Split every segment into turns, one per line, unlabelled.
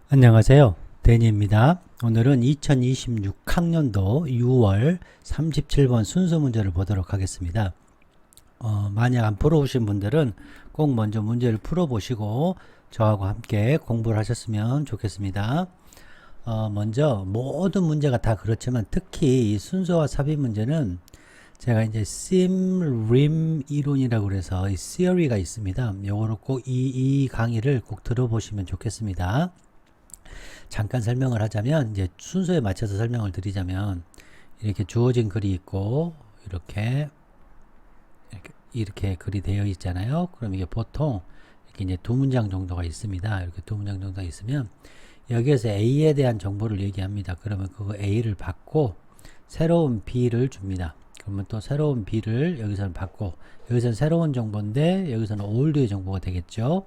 안녕하세요. 데니입니다. 오늘은 2026학년도 6월 37번 순서 문제를 보도록 하겠습니다. 만약 안 풀어보신 분들은 꼭 먼저 문제를 풀어보시고 저하고 함께 공부를 하셨으면 좋겠습니다. 먼저 모든 문제가 다 그렇지만 특히 이 순서와 삽입 문제는 제가 이제 심, 림 이론이라고 그래서 이 theory가 있습니다. 요거를 꼭 이 강의를 꼭 들어보시면 좋겠습니다. 잠깐 설명을 하자면 이제 순서에 맞춰서 설명을 드리자면 이렇게 주어진 글이 있고 이렇게 글이 되어 있잖아요. 그럼 이게 보통 이렇게 이제 두 문장 정도가 있습니다. 이렇게 두 문장 정도가 있으면 여기에서 A에 대한 정보를 얘기합니다. 그러면 그거 A를 받고 새로운 B를 줍니다. 그러면 또 새로운 B를 여기서는 받고 여기서는 새로운 정보인데 여기서는 올드의 정보가 되겠죠.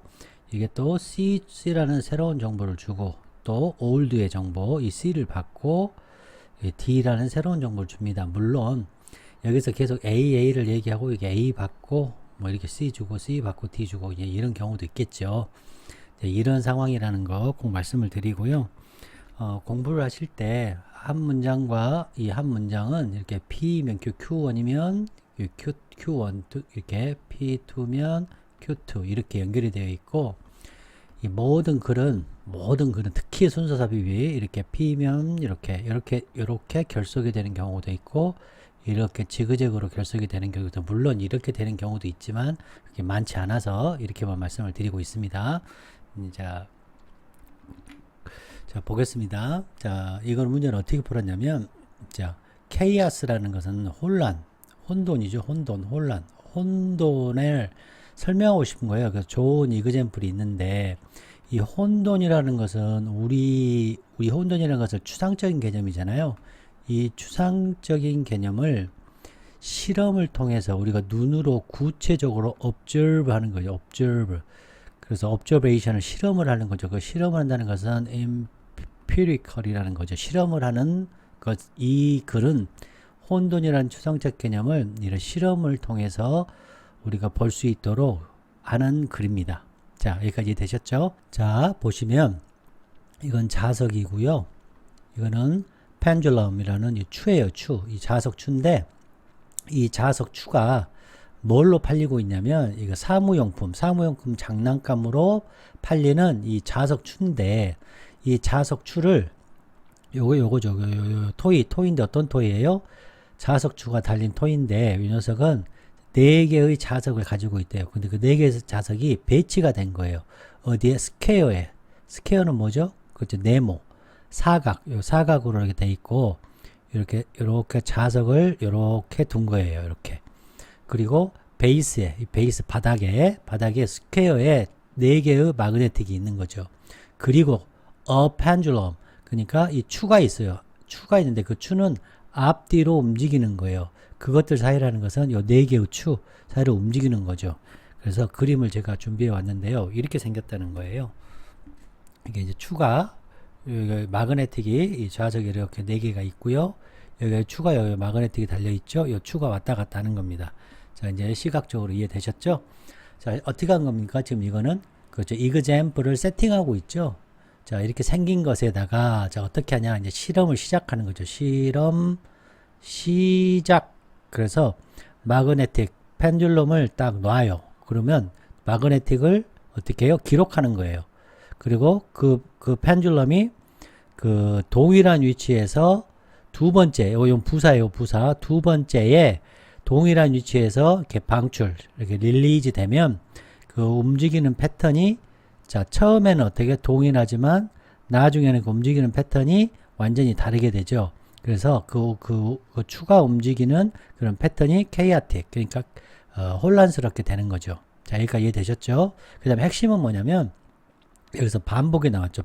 이게 또 C라는 새로운 정보를 주고 또 올드의 정보 이 C를 받고 D라는 새로운 정보를 줍니다. 물론 여기서 계속 A를 얘기하고 이게 A 받고 뭐 이렇게 C 주고 C 받고 D 주고 이런 경우도 있겠죠. 이런 상황이라는 거 꼭 말씀을 드리고요. 공부를 하실 때 한 문장과 이 한 문장은 이렇게 P면 Q1이면 Q1 이렇게 P2면 Q2 이렇게 연결이 되어 있고 이 모든 글은 특히 순서 삽입이 이렇게 P면 이렇게 결속이 되는 경우도 있고 이렇게 지그재그로 결속이 되는 경우도 물론 이렇게 되는 경우도 있지만 그게 많지 않아서 이렇게만 말씀을 드리고 있습니다. 자 보겠습니다. 자 이걸 문제는 어떻게 풀었냐면 자 케이아스라는 것은 혼돈이죠. 혼돈을 설명하고 싶은 거예요. 그래서 좋은 이그젠플이 있는데 이 혼돈이라는 것은 우리 혼돈이라는 것은 추상적인 개념이잖아요. 이 추상적인 개념을 실험을 통해서 우리가 눈으로 구체적으로 observe 하는 거죠. 그래서 observation을 실험을 하는 거죠. 그 실험을 한다는 것은 empirical이라는 거죠. 실험을 하는 것. 이 글은 혼돈이라는 추상적 개념을 이런 실험을 통해서 우리가 볼 수 있도록 하는 글입니다. 자, 여기까지 되셨죠? 자, 보시면 이건 자석이고요. 이거는 pendulum이라는 이 추예요. 이 자석 추인데 이 자석 추가 뭘로 팔리고 있냐면 이거 사무용품 장난감으로 팔리는 이 자석 추인데 이 자석 추를 요거죠. 토이인데 어떤 토이예요? 자석 추가 달린 토이인데 이 녀석은 4개의 자석을 가지고 있대요. 근데 그 4개의 자석이 배치가 된 거예요. 어디에? 스퀘어에. 스퀘어는 뭐죠? 그렇죠. 네모. 사각으로 이렇게 돼 있고, 이렇게 자석을 이렇게 둔 거예요. 이렇게. 그리고 베이스에, 이 베이스 바닥에 스퀘어에 4개의 마그네틱이 있는 거죠. 그리고 a pendulum. 그러니까 이 추가 있어요. 추가 있는데 그 추는 앞뒤로 움직이는 거예요. 그것들 사이라는 것은 요 4개의 추 사이로 움직이는 거죠. 그래서 그림을 제가 준비해 왔는데요. 이렇게 생겼다는 거예요. 이게 이제 추가, 여기 마그네틱이 이 좌석에 이렇게 4개가 있고요. 여기 추가 여기 마그네틱이 달려 있죠. 이 추가 왔다 갔다 하는 겁니다. 자, 이제 시각적으로 이해되셨죠? 자, 어떻게 한 겁니까? 지금 이거는 그렇죠. 이그젠플을 세팅하고 있죠. 자, 이렇게 생긴 것에다가 자, 어떻게 하냐? 이제 실험을 시작하는 거죠. 실험 시작. 그래서 마그네틱 펜듈럼을 딱 놔요. 그러면 마그네틱을 어떻게 해요? 기록하는 거예요. 그리고 그 펜듈럼이 그 동일한 위치에서 두 번째, 이건 부사예요. 부사. 두 번째에 동일한 위치에서 이렇게 방출, 이렇게 릴리즈 되면 그 움직이는 패턴이 자, 처음에는 어떻게 동일하지만 나중에는 그 움직이는 패턴이 완전히 다르게 되죠. 그래서 그 추가 움직이는 그런 패턴이 chaotic, 그러니까 혼란스럽게 되는 거죠. 자, 여기까지 이해되셨죠? 그 다음에 핵심은 뭐냐면 여기서 반복이 나왔죠.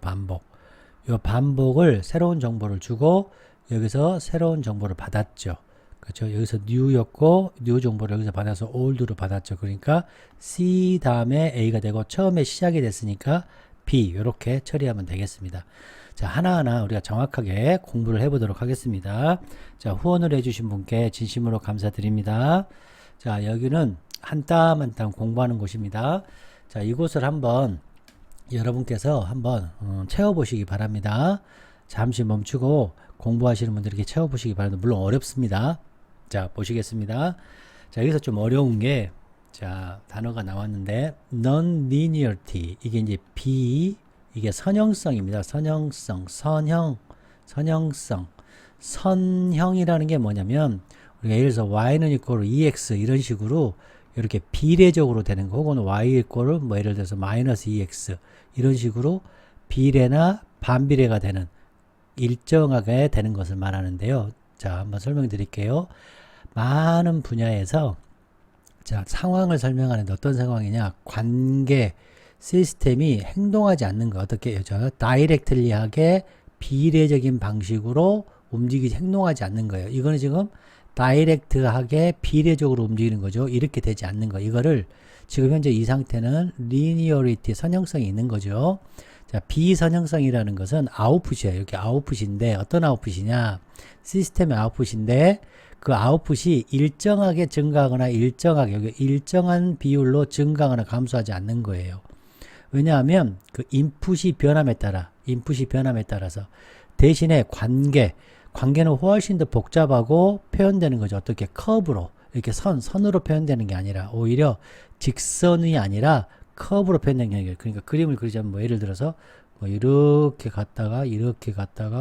이 반복을 새로운 정보를 주고 여기서 새로운 정보를 받았죠. 그렇죠? 여기서 new였고 new 정보를 여기서 받아서 old로 받았죠. 그러니까 C 다음에 A가 되고 처음에 시작이 됐으니까 B 이렇게 처리하면 되겠습니다. 자, 하나하나 우리가 정확하게 공부를 해보도록 하겠습니다. 자, 후원을 해주신 분께 진심으로 감사드립니다. 자, 여기는 한 땀 한 땀 공부하는 곳입니다. 자, 이곳을 한번 여러분께서 한번 채워보시기 바랍니다. 잠시 멈추고 공부하시는 분들에게 채워보시기 바랍니다. 물론 어렵습니다. 자, 보시겠습니다. 자, 여기서 좀 어려운 게, 자, 단어가 나왔는데, non-linearity. 이게 이제 이게 선형성입니다. 선형성, 선형성. 선형이라는 게 뭐냐면, 우리가 예를 들어서 y는 equal ex 이런 식으로 이렇게 비례적으로 되는 거, 혹은 y equal 뭐 예를 들어서 마이너스 ex 이런 식으로 비례나 반비례가 되는, 일정하게 되는 것을 말하는데요. 자, 한번 설명드릴게요. 많은 분야에서, 자, 상황을 설명하는데 어떤 상황이냐, 관계 시스템이 행동하지 않는 거, 어떻게 해요? 다이렉틀리하게 비례적인 방식으로 행동하지 않는 거예요. 이거는 지금 다이렉트하게 비례적으로 움직이는 거죠. 이렇게 되지 않는 거. 이거를 지금 현재 이 상태는 리니어리티, 선형성이 있는 거죠. 자, 비선형성이라는 것은 아웃풋이에요. 이렇게 아웃풋인데, 어떤 아웃풋이냐? 시스템의 아웃풋인데, 그 아웃풋이 일정하게 증가하거나 일정한 비율로 증가하거나 감소하지 않는 거예요. 왜냐하면 그 인풋이 변함에 따라서 대신에 관계는 훨씬 더 복잡하고 표현되는 거죠. 어떻게 커브로, 이렇게 선으로 표현되는 게 아니라 오히려 직선이 아니라 커브로 표현되는 게 아니라, 그러니까 그림을 그리자면 뭐 예를 들어서 뭐 이렇게 갔다가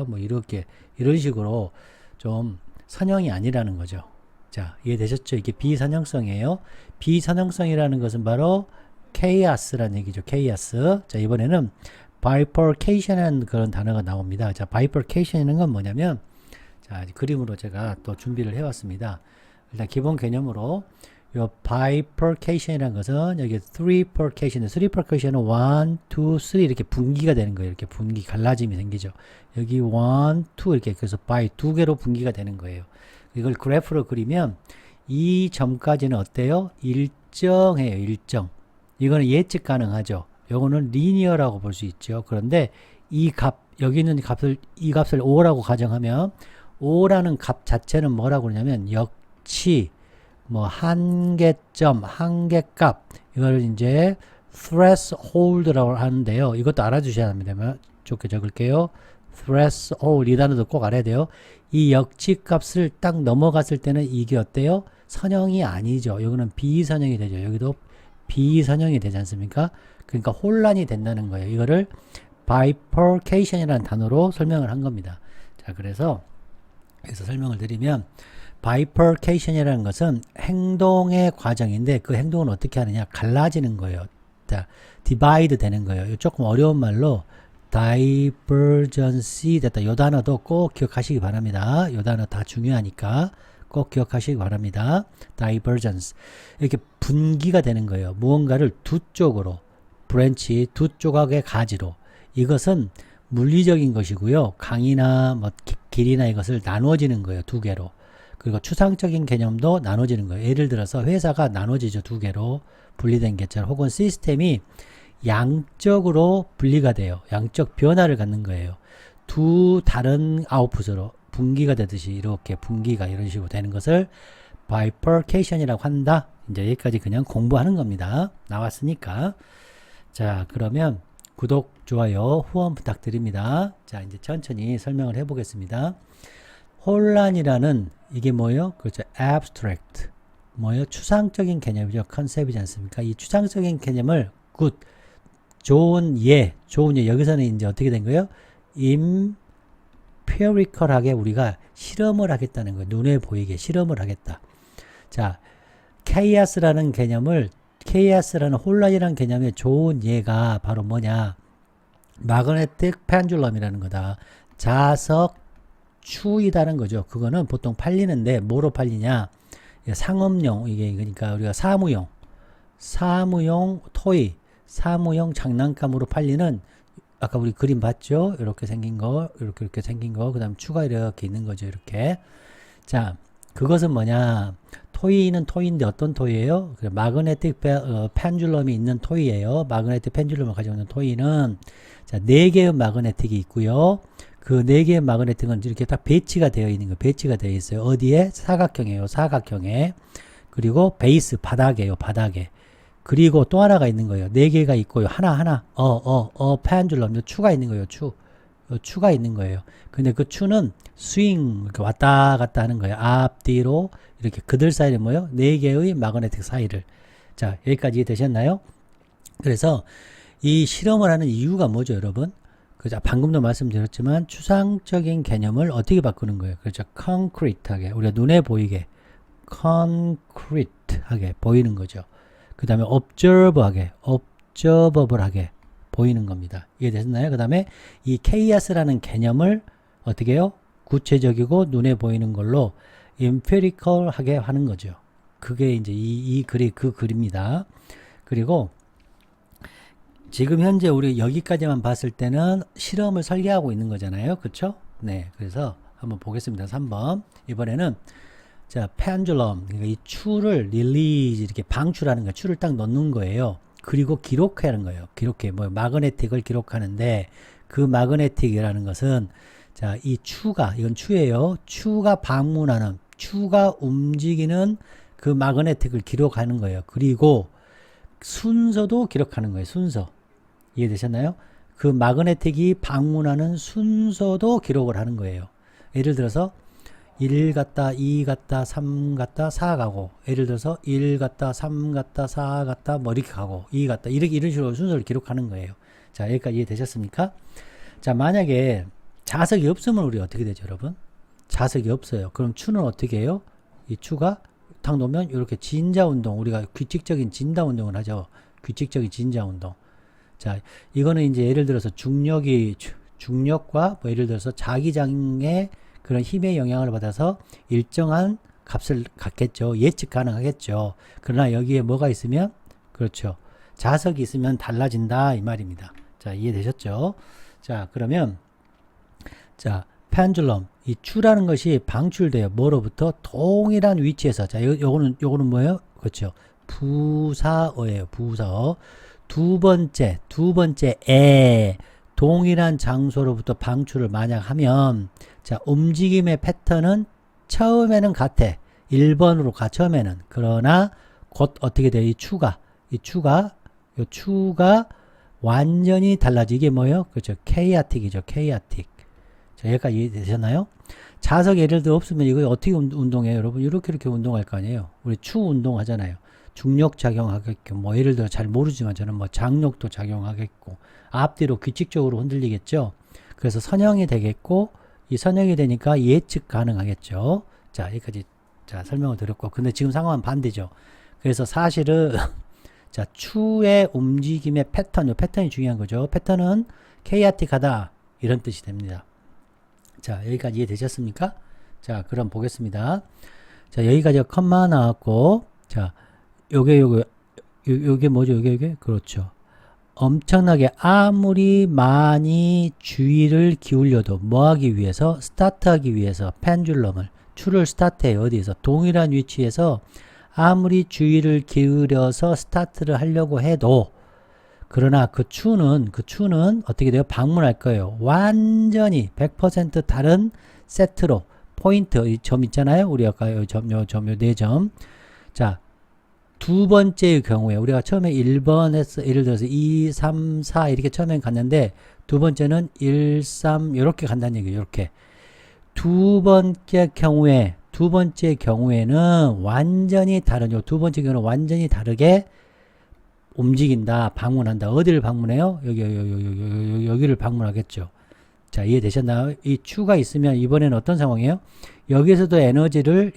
뭐 이렇게 이런 식으로 좀 선형이 아니라는 거죠. 자, 이해되셨죠? 이게 비선형성이에요. 비선형성이라는 것은 바로 chaos라는 얘기죠. chaos. 자, 이번에는 bifurcation이라는 그런 단어가 나옵니다. 자, bifurcation이라는 건 뭐냐면, 자, 그림으로 제가 또 준비를 해왔습니다. 일단 기본 개념으로 요 bifurcation이라는 것은 여기 threepercation은 1, 2, 3 이렇게 분기가 되는 거예요. 이렇게 갈라짐이 생기죠. 여기 1, 2 이렇게 그래서 by 두 개로 분기가 되는 거예요. 이걸 그래프로 그리면 이 점까지는 어때요? 일정해요. 일정. 이거는 예측 가능하죠. 요거는 리니어라고 볼 수 있죠. 그런데 여기 있는 이 값을 5라고 가정하면 5라는 값 자체는 뭐라고 그러냐면 역치, 뭐 한계점, 한계값, 이걸 이제 threshold라고 하는데요. 이것도 알아주셔야 합니다. 좋게 적을게요. threshold 이 단어도 꼭 알아야 돼요. 이 역치 값을 딱 넘어갔을 때는 이게 어때요? 선형이 아니죠. 여기는 비선형이 되죠. 여기도 비선형이 되지 않습니까? 그러니까 혼란이 된다는 거예요. 이거를 bifurcation이라는 단어로 설명을 한 겁니다. 자, 그래서 설명을 드리면 bifurcation이라는 것은 행동의 과정인데, 그 행동은 어떻게 하느냐? 갈라지는 거예요. 자, divide 되는 거예요. 조금 어려운 말로 divergence 됐다. 이 단어도 꼭 기억하시기 바랍니다. 이 단어 다 중요하니까 꼭 기억하시기 바랍니다. divergence. 이렇게 분기가 되는 거예요. 무언가를 두 쪽으로, 브랜치, 두 조각의 가지로. 이것은 물리적인 것이고요. 강이나 뭐 길이나 이것을 나눠지는 거예요. 두 개로. 그리고 추상적인 개념도 나눠지는 거예요. 예를 들어서 회사가 나눠지죠. 두 개로 분리된 개처럼. 혹은 시스템이 양적으로 분리가 돼요. 양적 변화를 갖는 거예요. 두 다른 아웃풋으로 분기가 되듯이 이렇게 분기가 이런 식으로 되는 것을 bifurcation이라고 한다. 이제 여기까지 그냥 공부하는 겁니다. 나왔으니까. 자, 그러면 구독, 좋아요, 후원 부탁드립니다. 자, 이제 천천히 설명을 해보겠습니다. 혼란이라는 이게 뭐예요? 그렇죠. abstract. 뭐예요? 추상적인 개념이죠. 컨셉이지 않습니까? 이 추상적인 개념을 좋은 예. 여기서는 이제 어떻게 된 거예요? empirical하게 우리가 실험을 하겠다는 거예요. 눈에 보이게 실험을 하겠다. 자, chaos라는 혼란이라는 개념의 좋은 예가 바로 뭐냐? magnetic pendulum이라는 거다. 자석 추이다는 거죠. 그거는 보통 팔리는데 뭐로 팔리냐? 상업용, 이게 그러니까 우리가 사무용 토이, 사무용 장난감으로 팔리는, 아까 우리 그림 봤죠? 이렇게 생긴 거, 이렇게 생긴 거, 그 다음 추가 이렇게 있는 거죠. 이렇게. 자, 그것은 뭐냐? 토이는 토이인데 어떤 토이예요? 마그네틱 펜줄럼이 있는 토이예요. 마그네틱 펜줄럼을 가지고 있는 토이는, 자, 4개의 마그네틱이 있고요. 그 4개의 마그네틱은 이렇게 딱 배치가 되어 있는 거, 배치가 되어 있어요. 어디에? 사각형이에요. 사각형에. 그리고 베이스, 바닥에요. 바닥에. 그리고 또 하나가 있는 거예요. 네 개가 있고요. 하나, pendulum, 요 추가 있는 거예요. 요 추가 있는 거예요. 근데 그 추는 스윙, 이렇게 왔다 갔다 하는 거예요. 앞뒤로, 이렇게 그들 사이를 뭐요? 네 개의 마그네틱 사이를. 자, 여기까지 이해되셨나요? 그래서 이 실험을 하는 이유가 뭐죠, 여러분? 그죠? 방금도 말씀드렸지만 추상적인 개념을 어떻게 바꾸는 거예요? 그렇죠. concrete하게, 우리가 눈에 보이게, concrete하게 보이는 거죠. 그 다음에 observable하게 보이는 겁니다. 이해되셨나요? 그 다음에 이 chaos라는 개념을 어떻게 해요? 구체적이고 눈에 보이는 걸로 empirical하게 하는 거죠. 그게 이제 이 글이 그 글입니다. 그리고 지금 현재 우리 여기까지만 봤을 때는 실험을 설계하고 있는 거잖아요. 그쵸? 네. 그래서 한번 보겠습니다. 3번. 이번에는 자, pendulum. 그러니까 이 추를 release 이렇게 방출하는 거예요. 추를 딱 넣는 거예요. 그리고 기록하는 거예요. 기록해. 뭐 마그네틱을 기록하는데 그 마그네틱이라는 것은 자, 이 추가 이건 추예요. 추가 방문하는 추가 움직이는 그 마그네틱을 기록하는 거예요. 그리고 순서도 기록하는 거예요. 순서. 이해되셨나요? 그 마그네틱이 방문하는 순서도 기록을 하는 거예요. 예를 들어서 1 갔다 2 갔다 3 갔다 4 가고 예를 들어서 1 갔다 3 갔다 4 갔다 뭐 이렇게 가고 2 갔다 이렇게 이런 식으로 순서를 기록하는 거예요. 자, 여기까지 이해되셨습니까? 자, 만약에 자석이 없으면 우리 어떻게 되죠, 여러분? 자석이 없어요. 그럼 추는 어떻게 해요? 이 추가 탁 놓으면 이렇게 진자 운동, 우리가 규칙적인 진다 운동을 하죠. 규칙적인 진자 운동. 자, 이거는 이제 예를 들어서 중력과 뭐 예를 들어서 자기장의 그런 힘의 영향을 받아서 일정한 값을 갖겠죠. 예측 가능하겠죠. 그러나 여기에 뭐가 있으면 그렇죠. 자석이 있으면 달라진다 이 말입니다. 자, 이해되셨죠? 자, 그러면 자, pendulum 이 추라는 것이 방출돼요. 뭐로부터? 동일한 위치에서. 자, 요거는 뭐예요? 그렇죠. 부사어예요. 부사어. 두 번째 동일한 장소로부터 방출을 만약 하면 자, 움직임의 패턴은 처음에는 같아. 1번으로 가, 처음에는. 그러나 곧 어떻게 돼요? 이 추가 완전히 달라지. 이게 뭐예요? 그렇죠. chaotic이죠. chaotic. 자, 여기까지 이해되셨나요? 자석 예를 들어 없으면 이거 어떻게 운동해요? 여러분, 이렇게 운동할 거 아니에요? 우리 추 운동 하잖아요. 중력 작용하겠고, 뭐 예를 들어 잘 모르지만 저는 뭐 장력도 작용하겠고, 앞뒤로 규칙적으로 흔들리겠죠? 그래서 선형이 되겠고, 이 선형이 되니까 예측 가능하겠죠? 자, 여기까지 자, 설명을 드렸고, 근데 지금 상황은 반대죠. 그래서 사실은, 자, 추의 움직임의 패턴, 요 패턴이 중요한 거죠. 패턴은 chaotic하다, 이런 뜻이 됩니다. 자, 여기까지 이해되셨습니까? 자, 그럼 보겠습니다. 자, 여기까지 컴마 나왔고, 자, 요게 뭐죠? 요게 그렇죠. 엄청나게 아무리 많이 주의를 기울여도 뭐 하기 위해서? 스타트하기 위해서 pendulum을 추를 스타트해요. 어디에서? 동일한 위치에서 아무리 주의를 기울여서 스타트를 하려고 해도 그러나 그 추는 어떻게 돼요? 방문할 거예요. 완전히 100% 다른 세트로 포인트 이 점 있잖아요. 우리 아까 요 네 점. 자, 두 번째의 경우에 우리가 처음에 1번에서 예를 들어서 2, 3, 4 이렇게 처음엔 갔는데 두 번째는 1, 3 이렇게 간다는 얘기예요. 이렇게. 두 번째 경우에는 완전히 다른 요 두 번째 경우는 완전히 다르게 움직인다. 방문한다. 어디를 방문해요? 여기를 방문하겠죠. 자, 이해되셨나요? 이 추가 있으면 이번에는 어떤 상황이에요? 여기서도 에너지를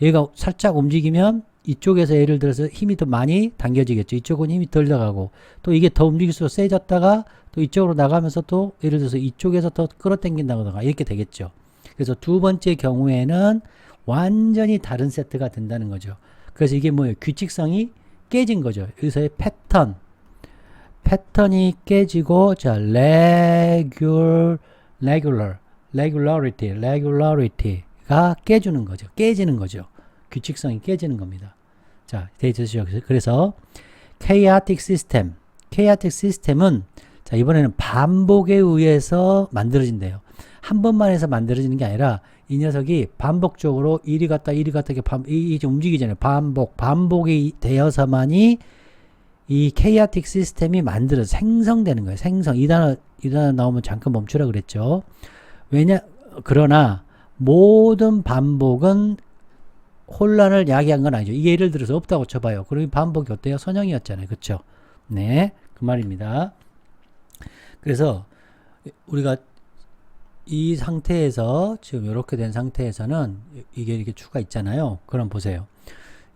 얘가 살짝 움직이면 이쪽에서 예를 들어서 힘이 더 많이 당겨지겠죠. 이쪽은 힘이 덜 나가고 또 이게 더 움직일수록 세졌다가 또 이쪽으로 나가면서 또 예를 들어서 이쪽에서 더 끌어당긴다거나 이렇게 되겠죠. 그래서 두 번째 경우에는 완전히 다른 세트가 된다는 거죠. 그래서 이게 뭐예요? 규칙성이 깨진 거죠. 여기서의 패턴이 깨지고 자, regularity가 깨지는 거죠. 규칙성이 깨지는 겁니다. 자, 되셨죠? 그래서 chaotic system은 자, 이번에는 반복에 의해서 만들어진대요. 한 번만 해서 만들어지는 게 아니라 이 녀석이 반복적으로 이리 갔다 이렇게 이게 움직이잖아요. 반복이 되어서만이 이 chaotic 시스템이 생성되는 거예요. 이 단어 나오면 잠깐 멈추라 그랬죠. 그러나 모든 반복은 혼란을 야기한 건 아니죠. 이게 예를 들어서 없다고 쳐봐요. 그러면 반복이 어때요? 선형이었잖아요. 그쵸? 네, 그 말입니다. 그래서 우리가 이 상태에서 지금 이렇게 된 상태에서는 이게 이렇게 추가 있잖아요. 그럼 보세요.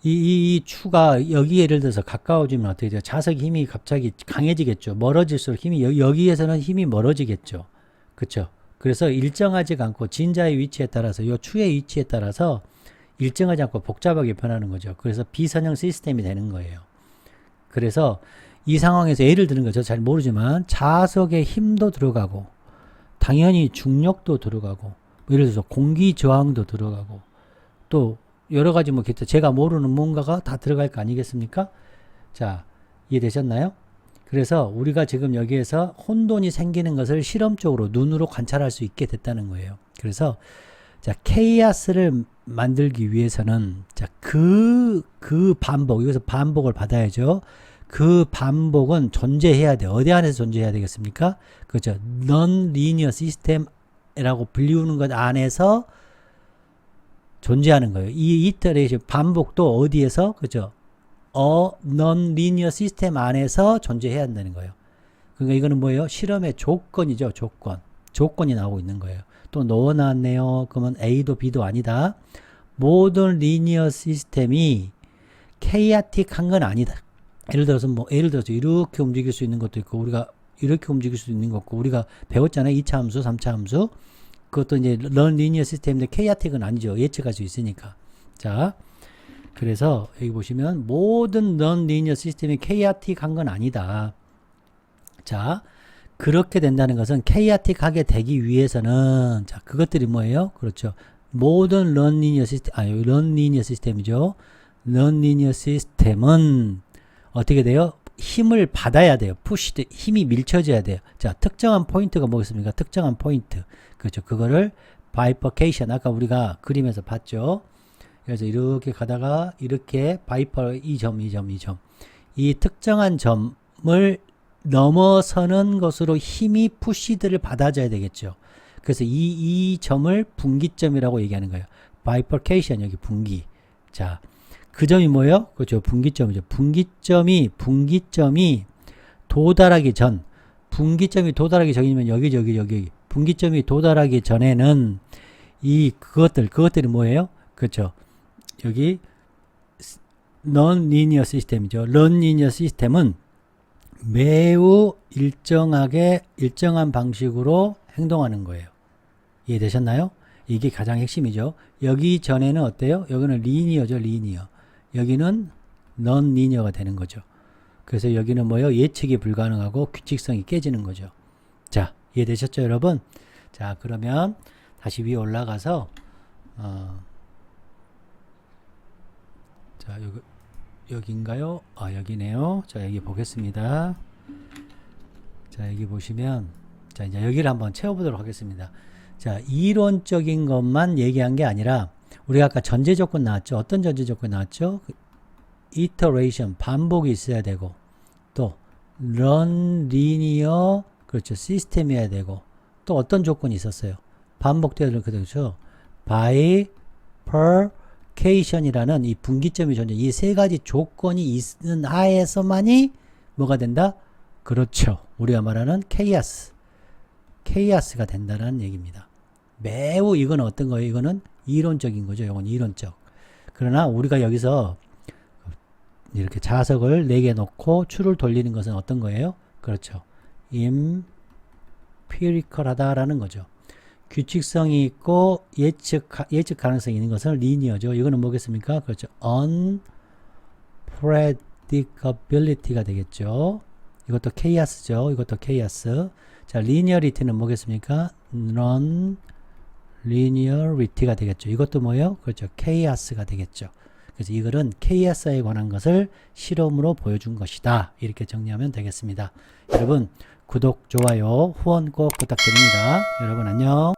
이 추가 여기 예를 들어서 가까워지면 어떻게 돼요? 자석 힘이 갑자기 강해지겠죠. 멀어질수록 여기에서는 힘이 멀어지겠죠. 그쵸? 그래서 일정하지가 않고 진자의 위치에 따라서 이 추의 위치에 따라서 일정하지 않고 복잡하게 변하는 거죠. 그래서 비선형 시스템이 되는 거예요. 그래서 이 상황에서 예를 드는 거죠. 잘 모르지만 자석의 힘도 들어가고 당연히 중력도 들어가고 예를 들어서 공기 저항도 들어가고 또 여러 가지 제가 모르는 뭔가가 다 들어갈 거 아니겠습니까? 자, 이해되셨나요? 그래서 우리가 지금 여기에서 혼돈이 생기는 것을 실험적으로 눈으로 관찰할 수 있게 됐다는 거예요. 그래서 자, 케이아스를 만들기 위해서는 자, 그 반복, 여기서 반복을 받아야죠. 그 반복은 존재해야 돼요. 어디 안에서 존재해야 되겠습니까? 그죠? non-linear system이라고 불리우는 것 안에서 존재하는 거예요. 이 이터레이션 반복도 어디에서? 그죠? non-linear system 안에서 존재해야 한다는 거예요. 그러니까 이거는 뭐예요? 실험의 조건이죠. 조건이 나오고 있는 거예요. 또 넣어놨네요. 그러면 A도 B도 아니다. 모든 리니어 시스템이 chaotic한 건 아니다. 예를 들어서 이렇게 움직일 수 있는 것도 있고 우리가 이렇게 움직일 수 있는 것 같고 우리가 배웠잖아요. 2차 함수, 3차 함수. 그것도 이제 non-linear 시스템인데 chaotic은 아니죠. 예측할 수 있으니까. 자, 그래서 여기 보시면 모든 non-linear 시스템이 chaotic한 건 아니다. 자, 그렇게 된다는 것은 chaotic하게 되기 위해서는 자, 그것들이 뭐예요? 그렇죠. 모든 non-linear 시스템이죠. non-linear 시스템은 어떻게 돼요? 힘을 받아야 돼요. 힘이 밀쳐져야 돼요. 자, 특정한 포인트가 뭐겠습니까? 특정한 포인트. 그렇죠. 그거를 bifurcation. 아까 우리가 그림에서 봤죠. 그래서 이렇게 가다가 이렇게 이 점. 이 특정한 점을 넘어서는 것으로 힘이 푸시들을 받아줘야 되겠죠. 그래서 이 점을 분기점이라고 얘기하는 거예요. bifurcation, 여기 분기. 자, 그 점이 뭐예요? 그렇죠. 분기점이죠. 분기점이 도달하기 전이면 여기. 분기점이 도달하기 전에는 그것들이 뭐예요? 그렇죠. 여기 non-linear 시스템이죠. non-linear 시스템은 매우 일정한 방식으로 행동하는 거예요. 이해되셨나요? 이게 가장 핵심이죠. 여기 전에는 어때요? 여기는 리니어죠. 여기는 non-linear가 되는 거죠. 그래서 여기는 뭐예요? 예측이 불가능하고 규칙성이 깨지는 거죠. 자, 이해되셨죠, 여러분? 자, 그러면 다시 위에 올라가서 자, 여기인가요? 여기네요. 자, 여기 보겠습니다. 자, 여기 보시면 자, 이제 여기를 한번 채워보도록 하겠습니다. 자, 이론적인 것만 얘기한 게 아니라 우리가 아까 전제 조건 나왔죠? 어떤 전제 조건 나왔죠? iteration, 반복이 있어야 되고 또 non-linear, 그렇죠. 시스템이어야 되고 또 어떤 조건이 있었어요? 반복되어야 될 그렇죠. bifurcation이라는 이 분기점이 존재. 이 세 가지 조건이 있는 하에서만이 뭐가 된다? 그렇죠. 우리가 말하는 케이아스가 된다는 얘기입니다. 매우 이건 어떤 거예요? 이거는 이론적인 거죠. 이건 이론적. 그러나 우리가 여기서 이렇게 자석을 4개 놓고 추를 돌리는 것은 어떤 거예요? 그렇죠. empirical하다라는 거죠. 규칙성이 있고 예측 가능성이 있는 것은 리니어죠. 이거는 뭐겠습니까? 그렇죠. unpredictability가 되겠죠. 이것도 chaos죠. 이것도 chaos. 자, linearity는 뭐겠습니까? non-linearity가 되겠죠. 이것도 뭐예요? 그렇죠. chaos가 되겠죠. 그래서 이거는 chaos에 관한 것을 실험으로 보여준 것이다. 이렇게 정리하면 되겠습니다. 여러분, 구독, 좋아요, 후원 꼭 부탁드립니다. 여러분 안녕.